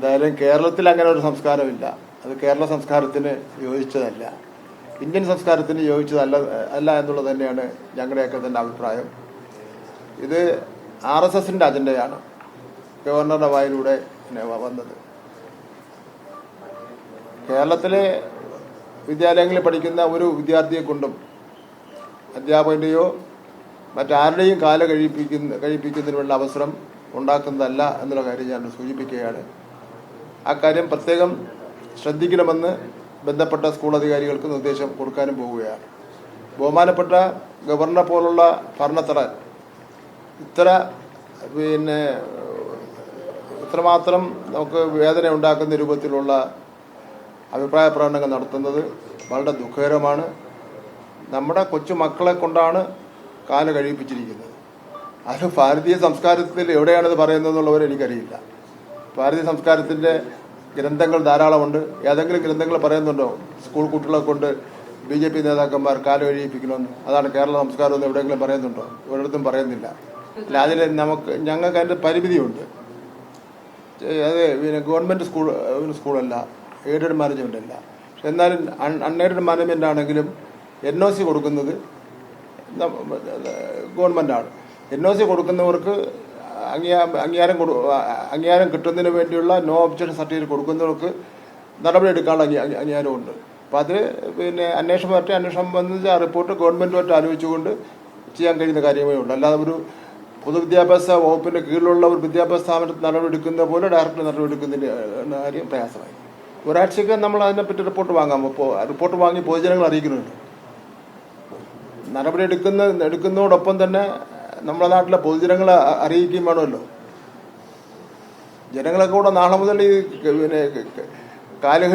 എന്തായാലും കേരളത്തിൽ അങ്ങനെ ഒരു സംസ്കാരമില്ല. അത് കേരള സംസ്കാരത്തിന് യോജിച്ചതല്ല, ഇന്ത്യൻ സംസ്കാരത്തിന് യോജിച്ചതല്ല എന്നുള്ളത് തന്നെയാണ് ഞങ്ങളുടെയൊക്കെ തന്നെ അഭിപ്രായം. ഇത് RSSന്റെ അജണ്ടയാണ് ഗവർണറുടെ വായിലൂടെ വന്നത്. കേരളത്തിലെ വിദ്യാലയങ്ങളിൽ പഠിക്കുന്ന ഒരു വിദ്യാർത്ഥിയെ കൊണ്ടും അധ്യാപകൻ്റെയോ മറ്റാരുടെയും കഴിപ്പിക്കുന്നതിനുള്ള അവസരം ഉണ്ടാക്കുന്നതല്ല എന്നുള്ള കാര്യം ഞാൻ സൂചിപ്പിക്കുകയാണ്. അക്കാര്യം പ്രത്യേകം ശ്രദ്ധിക്കണമെന്ന് ബന്ധപ്പെട്ട സ്കൂൾ അധികാരികൾക്ക് നിർദ്ദേശം കൊടുക്കാനും പോവുകയാണ്. ബഹുമാനപ്പെട്ട ഗവർണറെ പോലുള്ള ഭരണത്തറ ഇത്രമാത്രം നമുക്ക് വേദന ഉണ്ടാക്കുന്ന രൂപത്തിലുള്ള അഭിപ്രായ പ്രകടനങ്ങൾ നടത്തുന്നത് വളരെ ദുഃഖകരമാണ്. നമ്മുടെ കൊച്ചു മക്കളെ കൊണ്ടാണ് കാല് കഴിപ്പിച്ചിരിക്കുന്നത്. അത് ഭാരതീയ സംസ്കാരത്തിൽ എവിടെയാണത് പറയുന്നതെന്നുള്ളവർ എനിക്കറിയില്ല. ഭാരതീയ സംസ്കാരത്തിൻ്റെ ഗ്രന്ഥങ്ങൾ ധാരാളമുണ്ട്. ഏതെങ്കിലും ഗ്രന്ഥങ്ങൾ പറയുന്നുണ്ടോ സ്കൂൾ കുട്ടികളെ കൊണ്ട് BJP നേതാക്കന്മാർ കാല് കഴിപ്പിക്കണമെന്ന്? അതാണ് കേരള സംസ്കാരം എന്ന് എവിടെയെങ്കിലും പറയുന്നുണ്ടോ? ഒരിടത്തും പറയുന്നില്ല. അല്ല, അതിൽ ഞങ്ങൾക്ക് അതിൻ്റെ പരിമിതിയുണ്ട്. അത് ഗവൺമെൻറ് സ്കൂളല്ല, എയ്ഡഡ് മാനേജ്മെൻ്റ് അല്ല. എന്നാലും അൺഎയ്ഡഡ് മാനേജ്മെൻ്റ് ആണെങ്കിലും NOC കൊടുക്കുന്നത് ഗവൺമെൻറ്റാണ്. NOC കൊടുക്കുന്നവർക്ക് അംഗീകാരം കിട്ടുന്നതിന് വേണ്ടിയുള്ള നോ ഒബ്ജക്ഷൻ സർട്ടിഫിക്കറ്റ് കൊടുക്കുന്നവർക്ക് നടപടി എടുക്കാനുള്ള അംഗീകാരമുണ്ട്. അപ്പോൾ അത് അന്വേഷണം വന്നിട്ട് ആ റിപ്പോർട്ട് ഗവൺമെൻറ്റുമായിട്ട് ആലോചിച്ചുകൊണ്ട് ചെയ്യാൻ കഴിയുന്ന കാര്യമേ ഉള്ളൂ. അല്ലാതെ ഒരു പൊതുവിദ്യാഭ്യാസ വകുപ്പിൻ്റെ കീഴിലുള്ള ഒരു വിദ്യാഭ്യാസ സ്ഥാപനത്തിൽ നടപടി എടുക്കുന്ന പോലെ ഡയറക്ടർ നടപടി എടുക്കുന്നതിൻ്റെ കാര്യം പ്രയാസമായി. ഒരാഴ്ചയ്ക്ക് നമ്മൾ അതിനെപ്പറ്റി റിപ്പോർട്ട് വാങ്ങാം. അപ്പോൾ റിപ്പോർട്ട് വാങ്ങി പൊതുജനങ്ങൾ അറിയിക്കുന്നുണ്ട്. നടപടി എടുക്കുന്നതോടൊപ്പം തന്നെ നമ്മുടെ നാട്ടിലെ പൊതുജനങ്ങളെ അറിയിക്കുകയും വേണമല്ലോ. ജനങ്ങളൊക്കെ കൂടെ നാളെ മുതൽ ഈ കാല്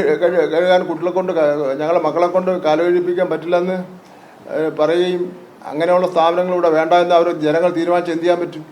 കഴുകാൻ കുട്ടികളെ കൊണ്ട് ഞങ്ങളെ മക്കളെ കൊണ്ട് കാല് കഴിപ്പിക്കാൻ പറ്റില്ലെന്ന് പറയുകയും അങ്ങനെയുള്ള സ്ഥാപനങ്ങളിവിടെ വേണ്ട എന്ന് അവർ ജനങ്ങൾ തീരുമാനിച്ച് എന്ത് ചെയ്യാൻ പറ്റും?